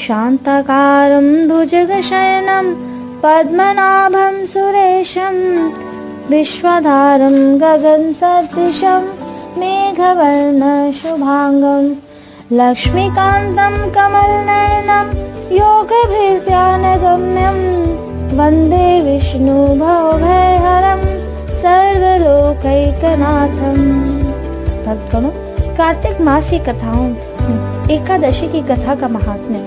शांताकारं भुजगशयनं पद्मनाभं सुरेशं विश्वधारं गगनसदृशं मेघवर्णं शुभांगं लक्ष्मीकान्तं कमलनयनं योगभीर्ध्यानगम्यं वन्दे विष्णुभवभयहरं सर्वलोकैकनाथं। भक्तगणों, कार्तिक मास की कथाओं एकादशी की कथा का महात्म्य।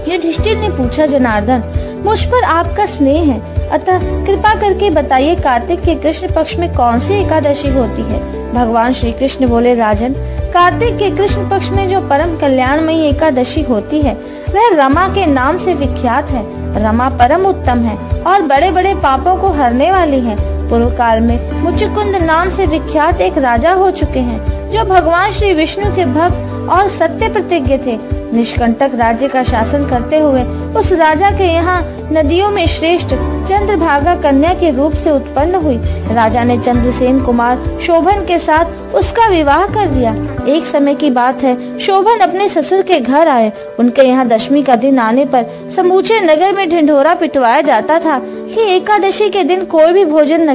युधिष्ठिर ने पूछा, जनार्दन, मुझ पर आपका स्नेह है, अतः कृपा करके बताइए कार्तिक के कृष्ण पक्ष में कौन सी एकादशी होती है। भगवान श्री कृष्ण बोले, राजन, कार्तिक के कृष्ण पक्ष में जो परम कल्याणमयी एकादशी होती है वह रमा के नाम से विख्यात है। रमा परम उत्तम है और बड़े बड़े पापों को हरने वाली है। पूर्व काल में मुचुकुंद नाम से विख्यात एक राजा हो चुके हैं जो भगवान श्री विष्णु के भक्त और सत्य प्रतिज्ञ थे। निष्कंटक राज्य का शासन करते हुए उस राजा के यहाँ नदियों में श्रेष्ठ चंद्रभागा कन्या के रूप से उत्पन्न हुई। राजा ने चंद्रसेन कुमार शोभन के साथ उसका विवाह कर दिया। एक समय की बात है, शोभन अपने ससुर के घर आए। उनके यहाँ दशमी का दिन आने पर समूचे नगर में ढिंढोरा पिटवाया जाता था कि एकादशी के दिन कोई भी भोजन न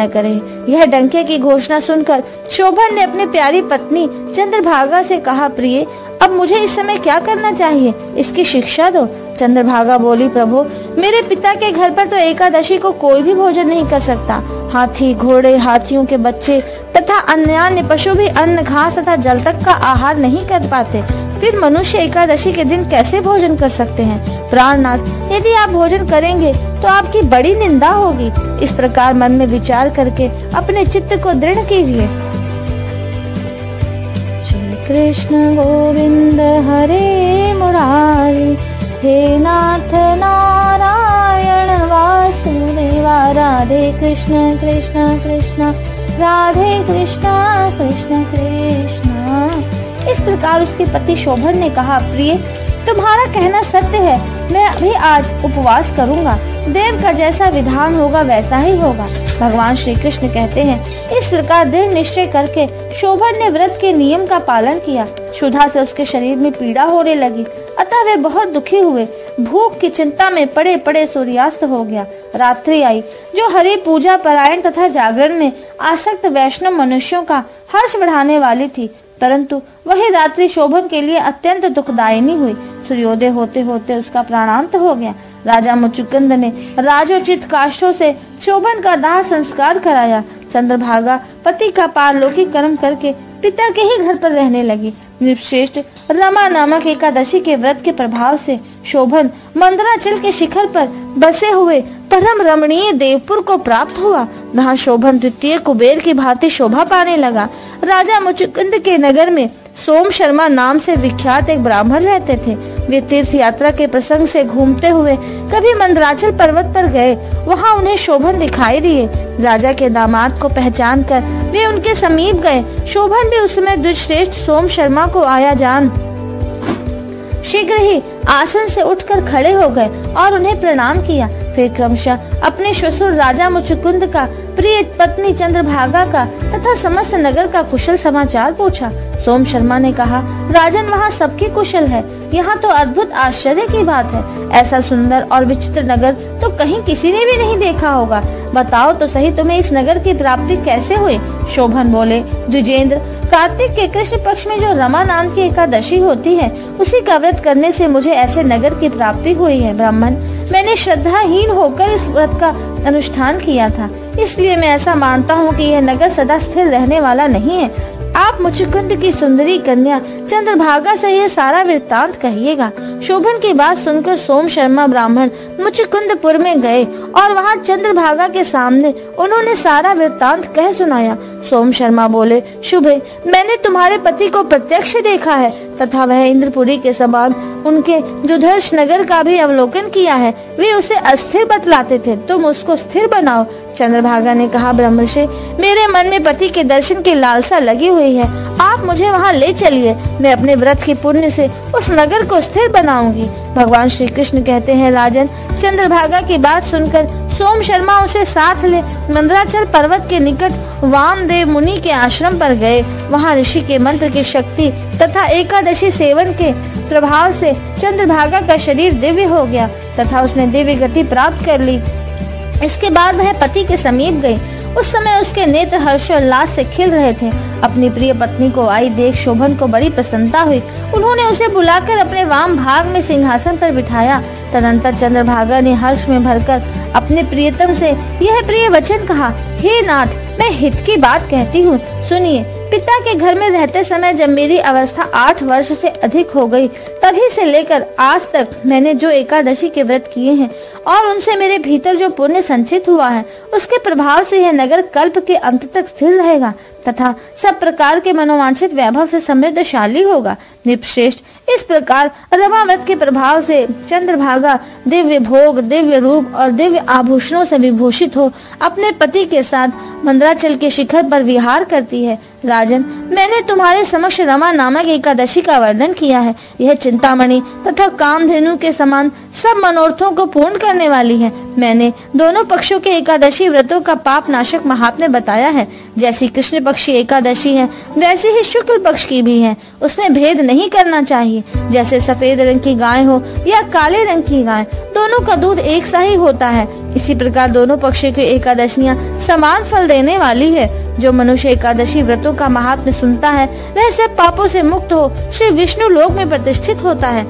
करे। यह डंके की घोषणा सुनकर शोभन ने अपनी प्यारी पत्नी चंद्रभागा से कहा, प्रिय, अब मुझे इस समय क्या करना चाहिए, इसकी शिक्षा दो। चंद्रभागा बोली, प्रभु, मेरे पिता के घर पर तो एकादशी को कोई भी भोजन नहीं कर सकता। हाथी, घोड़े, हाथियों के बच्चे तथा अन्य पशु भी अन्न, घास तथा जल तक का आहार नहीं कर पाते। फिर मनुष्य एकादशी के दिन कैसे भोजन कर सकते हैं? प्राणनाथ, यदि आप भोजन करेंगे तो आपकी बड़ी निंदा होगी। इस प्रकार मन में विचार करके अपने चित्त को दृढ़ कीजिए। श्री कृष्ण गोविंद हरे मुरारी, हे नाथ नारायण वासुदेवा, राधे कृष्ण कृष्ण कृष्ण राधे कृष्ण कृष्ण कृष्ण। इस प्रकार उसके पति शोभन ने कहा, प्रिय, तुम्हारा कहना सत्य है, मैं भी आज उपवास करूंगा। देव का जैसा विधान होगा वैसा ही होगा। भगवान श्री कृष्ण कहते हैं, इस प्रकार दृढ़ निश्चय करके शोभन ने व्रत के नियम का पालन किया। क्षुधा से उसके शरीर में पीड़ा होने लगी, अतः वे बहुत दुखी हुए। भूख की चिंता में पड़े पड़े सूर्यास्त हो गया। रात्रि आई, जो हरि पूजा परायण तथा जागरण में आसक्त वैष्णव मनुष्यों का हर्ष बढ़ाने वाली थी, परंतु वही रात्रि शोभन के लिए अत्यंत दुखदायिनी हुई। सूर्योदय होते होते उसका प्राणांत हो गया। राजा मुचुकुंद ने राजोचित काष्ठों से शोभन का दाह संस्कार कराया। चंद्रभागा पति का पारलौकिक कर्म करके पिता के ही घर पर रहने लगी। नृपश्रेष्ठ रमा नामक एकादशी के व्रत के प्रभाव से शोभन मंदराचल के शिखर पर बसे हुए परम रमणीय देवपुर को प्राप्त हुआ। वहाँ शोभन द्वितीय कुबेर की भांति शोभा पाने लगा। राजा मुचुकुंद के नगर में सोम शर्मा नाम से विख्यात एक ब्राह्मण रहते थे। वे तीर्थ यात्रा के प्रसंग से घूमते हुए कभी मंदराचल पर्वत पर गए। वहाँ उन्हें शोभन दिखाई दिए। राजा के दामाद को पहचान कर वे उनके समीप गए। शोभन भी उस समय द्विजश्रेष्ठ सोम शर्मा को आया जान शीघ्र ही आसन से उठकर खड़े हो गए और उन्हें प्रणाम किया। फिर क्रमशः अपने ससुर राजा मुचुकुंद का, प्रिय पत्नी चंद्रभागा का तथा समस्त नगर का कुशल समाचार पूछा। सोम शर्मा ने कहा, राजन, वहाँ सबकी कुशल है। यहाँ तो अद्भुत आश्चर्य की बात है। ऐसा सुंदर और विचित्र नगर तो कहीं किसी ने भी नहीं देखा होगा। बताओ तो सही, तुम्हें इस नगर की प्राप्ति कैसे हुई? शोभन बोले, द्विजेंद्र, कार्तिक के कृष्ण पक्ष में जो रमा नाम की एकादशी होती है, उसी का व्रत करने से मुझे ऐसे नगर की प्राप्ति हुई है। ब्राह्मण, मैंने श्रद्धाहीन होकर इस व्रत का अनुष्ठान किया था, इसलिए मैं ऐसा मानता हूँ कि यह नगर सदा स्थिर रहने वाला नहीं है। आप मुचुकुंद की सुंदरी कन्या चंद्रभागा से यह सारा वृत्तांत कहिएगा। शोभन की बात सुनकर सोम शर्मा ब्राह्मण मुचुकुंदपुर में गए और वहाँ चंद्रभागा के सामने उन्होंने सारा वृत्तांत कह सुनाया। सोम शर्मा बोले, शुभे, मैंने तुम्हारे पति को प्रत्यक्ष देखा है तथा वह इंद्रपुरी के समान उनके दुधर्ष नगर का भी अवलोकन किया है। वे उसे अस्थिर बतलाते थे, तुम उसको स्थिर बनाओ। चंद्रभागा ने कहा, ब्रह्मर्षि, मेरे मन में पति के दर्शन की लालसा लगी हुई है। आप मुझे वहाँ ले चलिए, मैं अपने व्रत के पुण्य से उस नगर को स्थिर बनाऊंगी। भगवान श्री कृष्ण कहते हैं, राजन, चंद्रभागा की बात सुनकर सोम शर्मा उसे साथ ले मंदराचल पर्वत के निकट वामदेव मुनि के आश्रम पर गए। वहाँ ऋषि के मंत्र की शक्ति तथा एकादशी सेवन के प्रभाव से चंद्रभागा का शरीर दिव्य हो गया तथा उसने दिव्य गति प्राप्त कर ली। इसके बाद वह पति के समीप गई। उस समय उसके नेत्र हर्षोल्लास से खिल रहे थे। अपनी प्रिय पत्नी को आई देख शोभन को बड़ी प्रसन्नता हुई। उन्होंने उसे बुलाकर अपने वाम भाग में सिंहासन पर बिठाया। तदंतर चंद्रभागा ने हर्ष में भरकर अपने प्रियतम से यह प्रिय वचन कहा, हे नाथ, मैं हित की बात कहती हूँ, सुनिए। पिता के घर में रहते समय जब मेरी अवस्था 8 वर्ष से अधिक हो गई, तभी से लेकर आज तक मैंने जो एकादशी के व्रत किए हैं और उनसे मेरे भीतर जो पुण्य संचित हुआ है, उसके प्रभाव से यह नगर कल्प के अंत तक स्थिर रहेगा तथा सब प्रकार के मनोवांछित वैभव से समृद्धशाली होगा। निपश्रेष्ठ, इस प्रकार रमाव्रत के प्रभाव से चंद्रभागा दिव्य भोग, दिव्य रूप और दिव्य आभूषणों से विभूषित हो अपने पति के साथ मंदराचल के शिखर पर विहार करती है। राजन, मैंने तुम्हारे समक्ष रमा नामक एकादशी का वर्णन किया है। यह चिंतामणि तथा कामधेनु के समान सब मनोरथों को पूर्ण करने वाली है। मैंने दोनों पक्षों के एकादशी व्रतों का पाप नाशक महात्म्य बताया है। जैसी कृष्ण पक्षी एकादशी है, वैसे ही शुक्ल पक्ष की भी है। उसमें भेद नहीं करना चाहिए। जैसे सफेद रंग की गाय हो या काले रंग की गाय, दोनों का दूध एक सा ही होता है। इसी प्रकार दोनों पक्षों की एकादशियां समान फल देने वाली है। जो मनुष्य एकादशी व्रतों का महात्म्य सुनता है, वह सब पापों से मुक्त हो श्री विष्णु लोक में प्रतिष्ठित होता है।